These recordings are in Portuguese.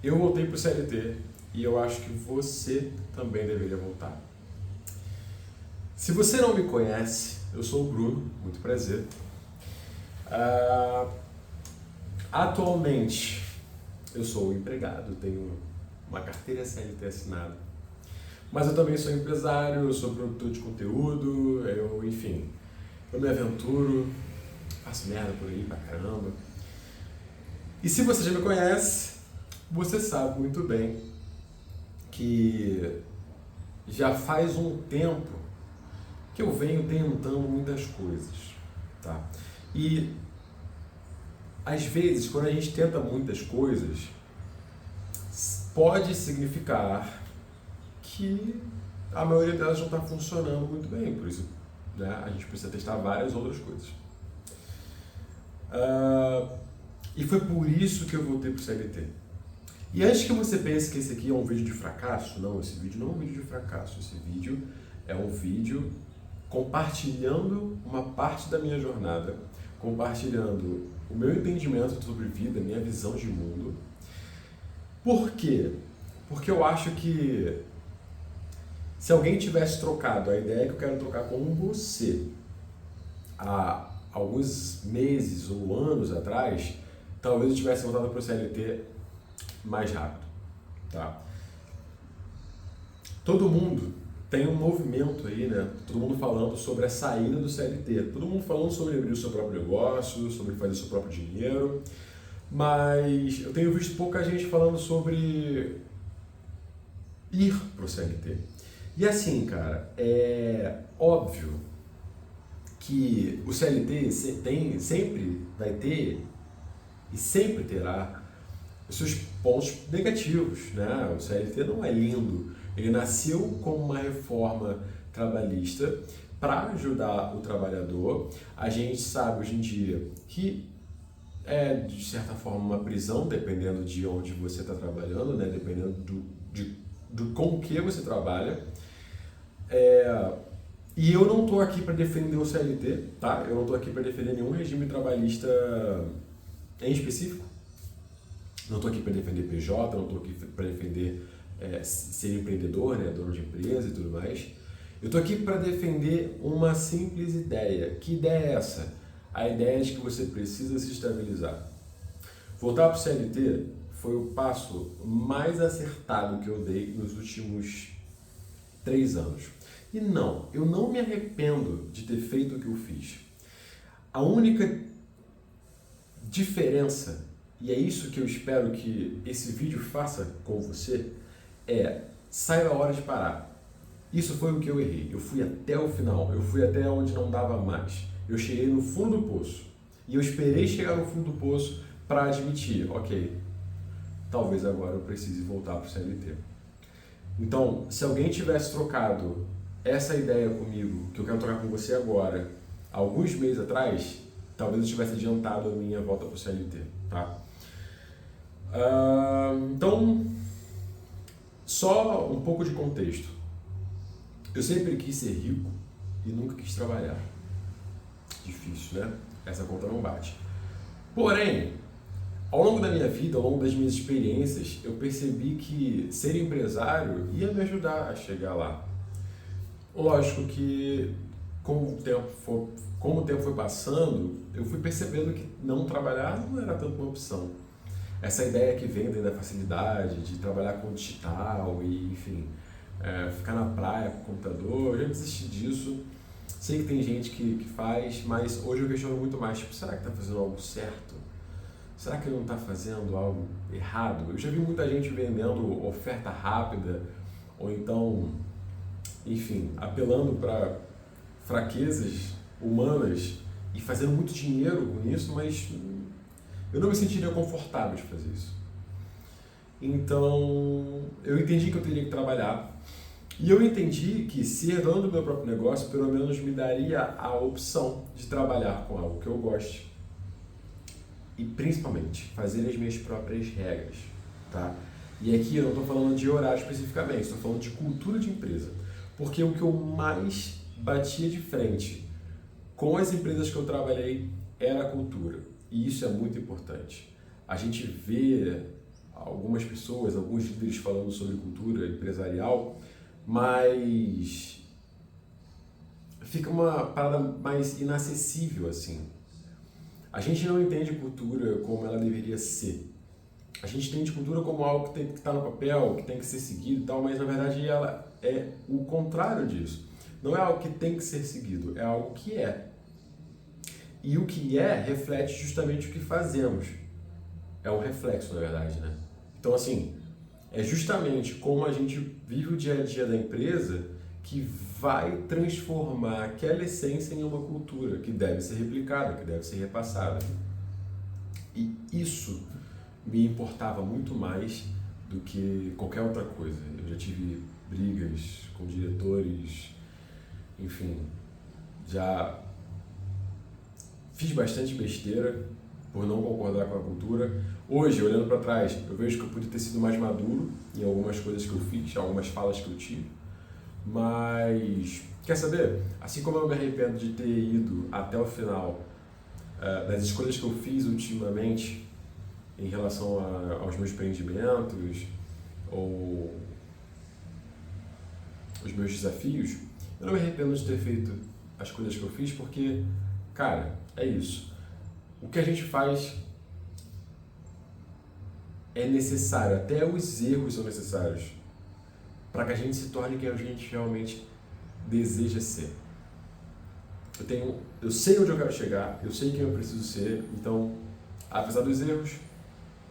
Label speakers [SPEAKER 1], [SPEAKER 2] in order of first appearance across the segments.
[SPEAKER 1] Eu voltei para o CLT e eu acho que você também deveria voltar. Se você não me conhece, eu sou o Bruno, muito prazer. Atualmente, eu sou empregado, tenho uma carteira CLT assinada. Mas eu também sou empresário, eu sou produtor de conteúdo, enfim, eu me aventuro, faço merda por aí pra caramba. E se você já me conhece, você sabe muito bem que já faz um tempo que eu venho tentando muitas coisas, tá? E às vezes, quando a gente tenta muitas coisas, pode significar que a maioria delas não está funcionando muito bem, por isso, né, a gente precisa testar várias outras coisas. E foi por isso que eu voltei para o CLT. E antes que você pense que esse aqui é um vídeo de fracasso, não, esse vídeo não é um vídeo de fracasso, esse vídeo é um vídeo compartilhando uma parte da minha jornada, compartilhando o meu entendimento sobre vida, minha visão de mundo. Por quê? Porque eu acho que se alguém tivesse trocado a ideia que eu quero trocar com você há alguns meses ou anos atrás, talvez eu tivesse voltado para o CLT mais rápido, tá? Todo mundo tem um movimento aí, né? Todo mundo falando sobre a saída do CLT, todo mundo falando sobre abrir o seu próprio negócio, sobre fazer o seu próprio dinheiro, mas eu tenho visto pouca gente falando sobre ir para o CLT. E assim, cara, é óbvio que o CLT sempre vai ter e sempre terá os seus pontos negativos, né? O CLT não é lindo, ele nasceu como uma reforma trabalhista para ajudar o trabalhador. A gente sabe hoje em dia que é, de certa forma, uma prisão, dependendo de onde você está trabalhando, né? Dependendo com o que você trabalha. E eu não estou aqui para defender o CLT, tá? Eu não estou aqui para defender nenhum regime trabalhista em específico. Não estou aqui para defender PJ, não estou aqui para defender ser empreendedor, né? Dono de empresa e tudo mais. Eu estou aqui para defender uma simples ideia. Que ideia é essa? A ideia de que você precisa se estabilizar. Voltar para o CLT foi o passo mais acertado que eu dei nos últimos 3 anos. E não, eu não me arrependo de ter feito o que eu fiz. A única diferença, e é isso que eu espero que esse vídeo faça com você, saiba a hora de parar. Isso foi o que eu errei. Eu fui até o final, eu fui até onde não dava mais. Eu cheguei no fundo do poço. E eu esperei chegar no fundo do poço para admitir, ok, talvez agora eu precise voltar para o CLT. Então, se alguém tivesse trocado essa ideia comigo, que eu quero trocar com você agora, alguns meses atrás, talvez eu tivesse adiantado a minha volta para o CLT, tá? Então, só um pouco de contexto. Eu sempre quis ser rico e nunca quis trabalhar. Difícil, né? Essa conta não bate. Porém, ao longo da minha vida, ao longo das minhas experiências, eu percebi que ser empresário ia me ajudar a chegar lá. Lógico que, como o tempo foi passando, eu fui percebendo que não trabalhar não era tanto uma opção. Essa ideia que vem da facilidade de trabalhar com digital e, enfim, ficar na praia com o computador, eu já desisti disso. Sei que tem gente que faz, mas hoje eu questiono muito mais, tipo, será que está fazendo algo certo? Será que ele não está fazendo algo errado? Eu já vi muita gente vendendo oferta rápida, ou então, enfim, apelando para fraquezas humanas e fazendo muito dinheiro com isso, mas eu não me sentiria confortável de fazer isso. Então, eu entendi que eu teria que trabalhar. E eu entendi que ser dono do meu próprio negócio, pelo menos me daria a opção de trabalhar com algo que eu goste e, principalmente, fazer as minhas próprias regras, tá? E aqui eu não estou falando de horário especificamente, estou falando de cultura de empresa. Porque o que eu mais batia de frente com as empresas que eu trabalhei era a cultura. E isso é muito importante. A gente vê algumas pessoas, alguns líderes falando sobre cultura empresarial, mas fica uma parada mais inacessível, assim. A gente não entende cultura como ela deveria ser. A gente entende cultura como algo que tem que estar no papel, que tem que ser seguido e tal, mas na verdade ela é o contrário disso. Não é algo que tem que ser seguido, é algo que é. E o que é reflete justamente o que fazemos. É um reflexo, na verdade, né? Então, assim, é justamente como a gente vive o dia a dia da empresa que vai transformar aquela essência em uma cultura que deve ser replicada, que deve ser repassada. E isso me importava muito mais do que qualquer outra coisa. Eu já tive brigas com diretores, enfim, já fiz bastante besteira por não concordar com a cultura. Hoje, olhando para trás, eu vejo que eu podia ter sido mais maduro em algumas coisas que eu fiz, algumas falas que eu tive. Mas, quer saber? Assim como eu me arrependo de ter ido até o final das escolhas que eu fiz ultimamente em relação aos meus empreendimentos ou os meus desafios, eu não me arrependo de ter feito as coisas que eu fiz porque, cara, é isso. O que a gente faz é necessário, até os erros são necessários para que a gente se torne quem a gente realmente deseja ser. Eu sei onde eu quero chegar, eu sei quem eu preciso ser, então, apesar dos erros,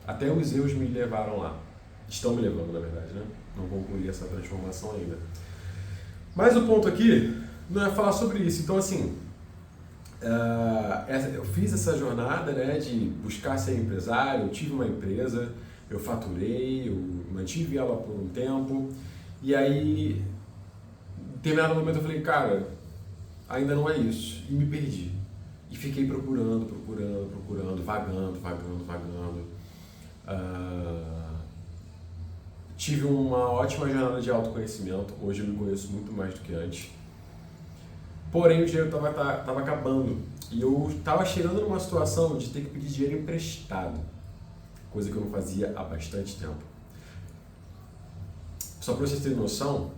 [SPEAKER 1] até os erros me levaram lá. Estão me levando, na verdade, né? Não concluí essa transformação ainda. Mas o ponto aqui não é falar sobre isso. Então, assim, eu fiz essa jornada, né, de buscar ser empresário, eu tive uma empresa, eu faturei, eu mantive ela por um tempo, e aí, em determinado momento eu falei, cara, ainda não é isso, e me perdi. E fiquei procurando, vagando. Tive uma ótima jornada de autoconhecimento, hoje eu me conheço muito mais do que antes. Porém, o dinheiro estava acabando e eu estava chegando numa situação de ter que pedir dinheiro emprestado, coisa que eu não fazia há bastante tempo. Só para vocês terem noção,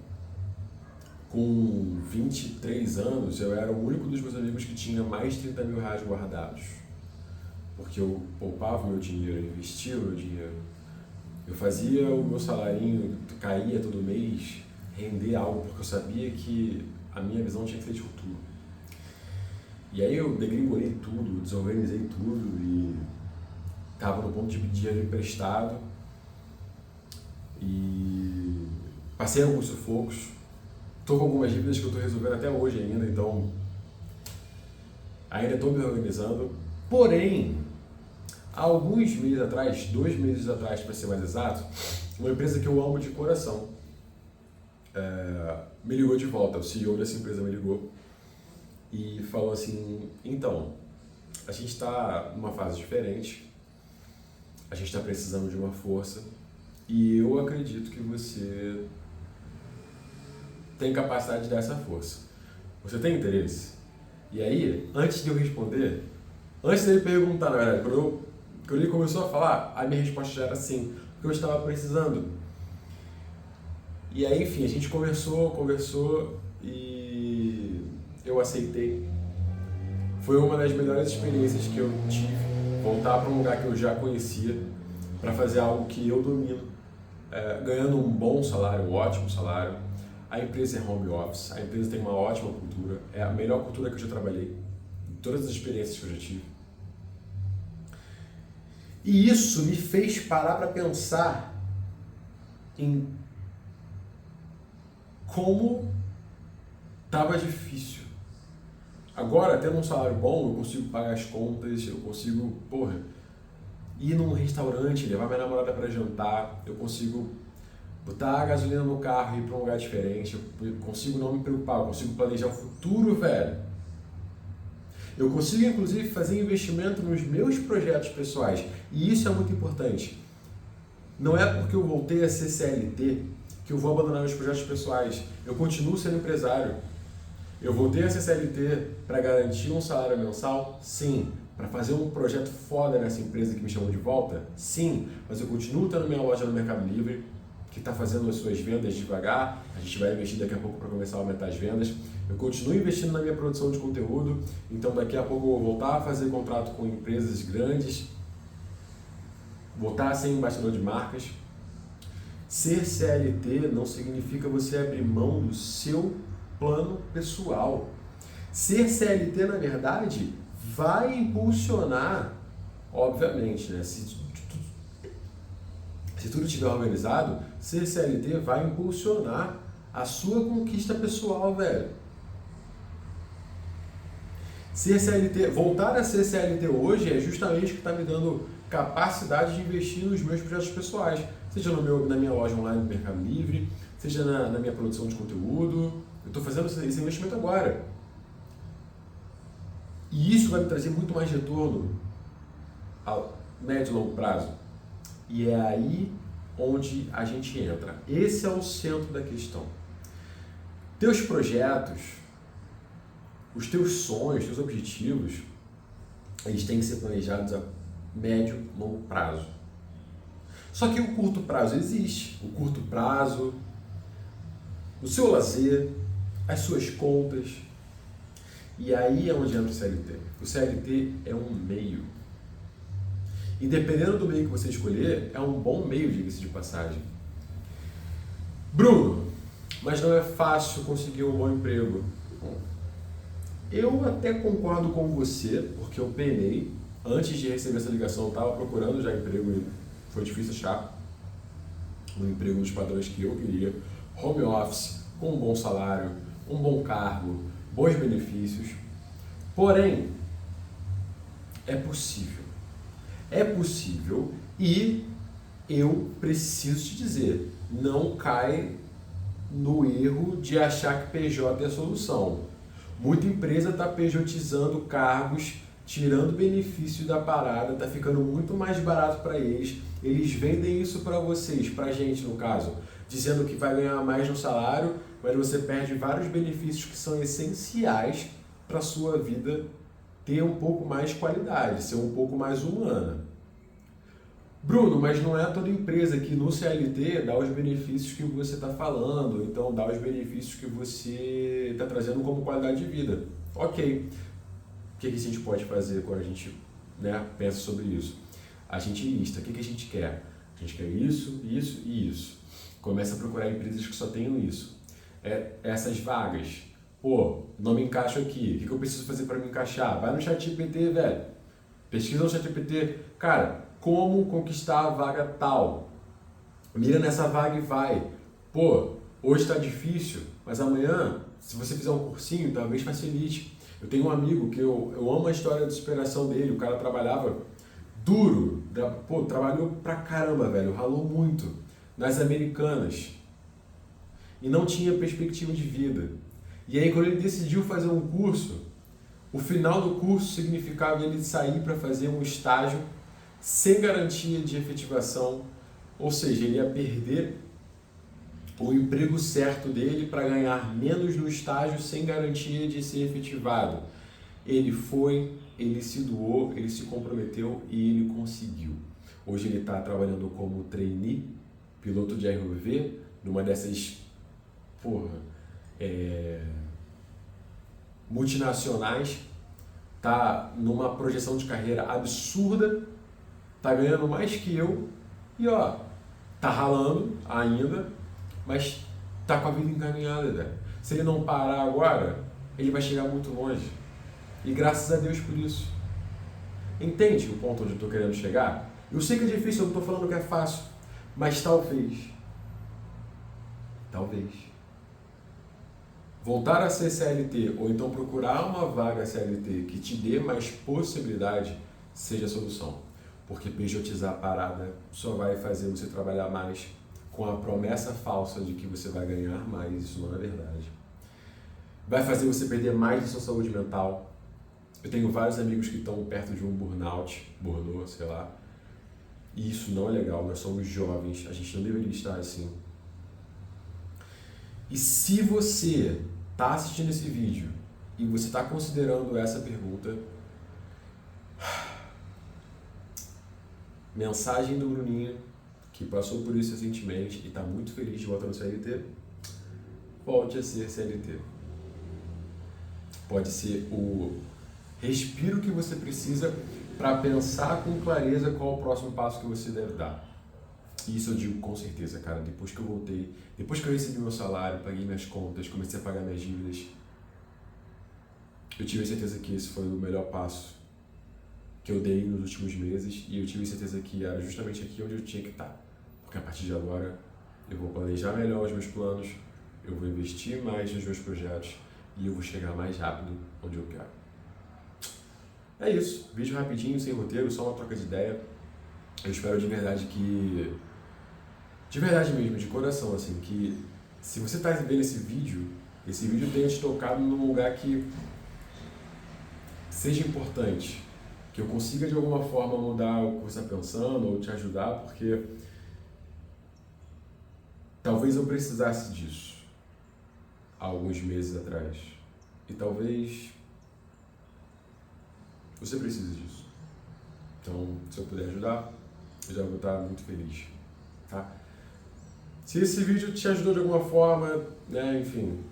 [SPEAKER 1] com 23 anos eu era o único dos meus amigos que tinha mais de 30 mil reais guardados, porque eu poupava o meu dinheiro, eu investia o meu dinheiro. Eu fazia o meu salarinho, caía todo mês, render algo, porque eu sabia que a minha visão tinha que ser de futuro. E aí eu degringolei tudo, desorganizei tudo e estava no ponto de pedir dinheiro emprestado e passei alguns sufocos. Estou com algumas dívidas que eu estou resolvendo até hoje ainda, então ainda estou me organizando. Porém, há alguns meses atrás, 2 meses atrás para ser mais exato, uma empresa que eu amo de coração me ligou de volta. O CEO dessa empresa me ligou e falou assim, então, a gente está numa fase diferente, a gente está precisando de uma força e eu acredito que você tem capacidade de dar essa força. Você tem interesse? E aí, antes de eu responder, antes dele perguntar, na verdade, quando ele começou a falar, a minha resposta já era sim, porque eu estava precisando. E aí, enfim, a gente conversou e eu aceitei. Foi uma das melhores experiências que eu tive, voltar para um lugar que eu já conhecia, para fazer algo que eu domino, ganhando um bom salário, um ótimo salário. A empresa é home office, a empresa tem uma ótima cultura, é a melhor cultura que eu já trabalhei, em todas as experiências que eu já tive. E isso me fez parar para pensar em como estava difícil. Agora, tendo um salário bom, eu consigo pagar as contas, eu consigo, ir num restaurante, levar minha namorada para jantar, eu consigo botar a gasolina no carro e ir para um lugar diferente, eu consigo não me preocupar, eu consigo planejar o futuro, velho. Eu consigo, inclusive, fazer investimento nos meus projetos pessoais. E isso é muito importante. Não é porque eu voltei a ser CLT que eu vou abandonar meus projetos pessoais. Eu continuo sendo empresário. Eu voltei a ser CLT para garantir um salário mensal? Sim. para fazer um projeto foda nessa empresa que me chamou de volta? Sim, mas eu continuo tendo minha loja no Mercado Livre, que está fazendo as suas vendas devagar, a gente vai investir daqui a pouco para começar a aumentar as vendas. Eu continuo investindo na minha produção de conteúdo, então daqui a pouco eu vou voltar a fazer contrato com empresas grandes, voltar a ser embaixador de marcas. Ser CLT não significa você abrir mão do seu plano pessoal. Ser CLT, na verdade, vai impulsionar, obviamente, né? Se tudo estiver organizado, ser CLT vai impulsionar a sua conquista pessoal, velho. Ser CLT, voltar a ser CLT hoje é justamente o que está me dando capacidade de investir nos meus projetos pessoais, seja na minha loja online do Mercado Livre, seja na minha produção de conteúdo. Eu estou fazendo esse investimento agora. E isso vai me trazer muito mais retorno a médio e longo prazo. E é aí onde a gente entra. Esse é o centro da questão. Teus projetos, os teus sonhos, teus objetivos, eles têm que ser planejados a médio e longo prazo. Só que o curto prazo existe. O curto prazo, o seu lazer, as suas contas. E aí é onde entra o CLT. O CLT é um meio. E dependendo do meio que você escolher, é um bom meio, diga-se de passagem. Bruno, mas não é fácil conseguir um bom emprego. Bom, eu até concordo com você, porque eu penei. Antes de receber essa ligação, eu estava procurando já emprego e foi difícil achar um emprego nos padrões que eu queria. Home office, com um bom salário, um bom cargo, bons benefícios. Porém, é possível. É possível e eu preciso te dizer, não cai no erro de achar que PJ é a solução. Muita empresa está pejotizando cargos, tirando benefício da parada, está ficando muito mais barato para eles. Eles vendem isso para vocês, para a gente no caso, dizendo que vai ganhar mais no salário, mas você perde vários benefícios que são essenciais para a sua vida ter um pouco mais de qualidade, ser um pouco mais humana. Bruno, mas não é toda empresa que no CLT dá os benefícios que você está falando, então dá os benefícios que você está trazendo como qualidade de vida. Ok. O que a gente pode fazer quando a gente pensa sobre isso? A gente lista. O que a gente quer? A gente quer isso, isso e isso. Começa a procurar empresas que só tenham isso. Essas vagas. Pô, não me encaixo aqui. O que eu preciso fazer para me encaixar? Vai no ChatGPT, velho. Pesquisa no ChatGPT. Cara, como conquistar a vaga tal? Mira nessa vaga e vai. Pô, hoje está difícil, mas amanhã, se você fizer um cursinho, talvez facilite. Eu tenho um amigo que eu amo a história de superação dele. O cara trabalhava duro. Pô, trabalhou pra caramba, velho. Ralou muito nas Americanas. E não tinha perspectiva de vida. E aí, quando ele decidiu fazer um curso, o final do curso significava ele sair para fazer um estágio sem garantia de efetivação, ou seja, ele ia perder o emprego certo dele para ganhar menos no estágio sem garantia de ser efetivado. Ele foi, ele se doou, ele se comprometeu e ele conseguiu. Hoje ele está trabalhando como trainee, piloto de ROV, numa dessas multinacionais, tá numa projeção de carreira absurda, tá ganhando mais que eu e tá ralando ainda, mas tá com a vida encaminhada, velho. Se ele não parar agora, ele vai chegar muito longe. E graças a Deus por isso. Entende o ponto onde eu tô querendo chegar? Eu sei que é difícil, eu não tô falando que é fácil, mas talvez voltar a ser CLT ou então procurar uma vaga CLT que te dê mais possibilidade seja a solução. Porque pejotizar a parada só vai fazer você trabalhar mais com a promessa falsa de que você vai ganhar mais, isso não é verdade. Vai fazer você perder mais da sua saúde mental. Eu tenho vários amigos que estão perto de um burnout, sei lá, e isso não é legal, nós somos jovens, a gente não deveria estar assim. E se você está assistindo esse vídeo e você está considerando essa pergunta, Mensagem do Bruninho, que passou por isso recentemente e está muito feliz de voltar no CLT. Volte a ser CLT. Pode ser o respiro que você precisa para pensar com clareza qual é o próximo passo que você deve dar. E isso eu digo com certeza, cara. Depois que eu voltei, depois que eu recebi meu salário, paguei minhas contas, comecei a pagar minhas dívidas, eu tive certeza que esse foi o melhor passo que eu dei nos últimos meses, e eu tive certeza que era justamente aqui onde eu tinha que estar. Porque a partir de agora eu vou planejar melhor os meus planos, eu vou investir mais nos meus projetos e eu vou chegar mais rápido onde eu quero. É isso, vídeo rapidinho, sem roteiro, só uma troca de ideia. Eu espero de verdade mesmo, de coração, assim, que se você está vendo esse vídeo tenha te tocado num lugar que seja importante, que eu consiga de alguma forma mudar o que você está pensando ou te ajudar, porque talvez eu precisasse disso há alguns meses atrás. E talvez você precise disso. Então, se eu puder ajudar, eu já vou estar muito feliz, tá? Se esse vídeo te ajudou de alguma forma, né, enfim,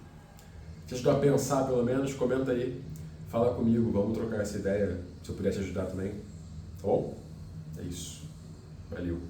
[SPEAKER 1] te ajudou a pensar pelo menos, comenta aí, fala comigo, vamos trocar essa ideia, se eu puder te ajudar também, tá bom? É isso. Valeu.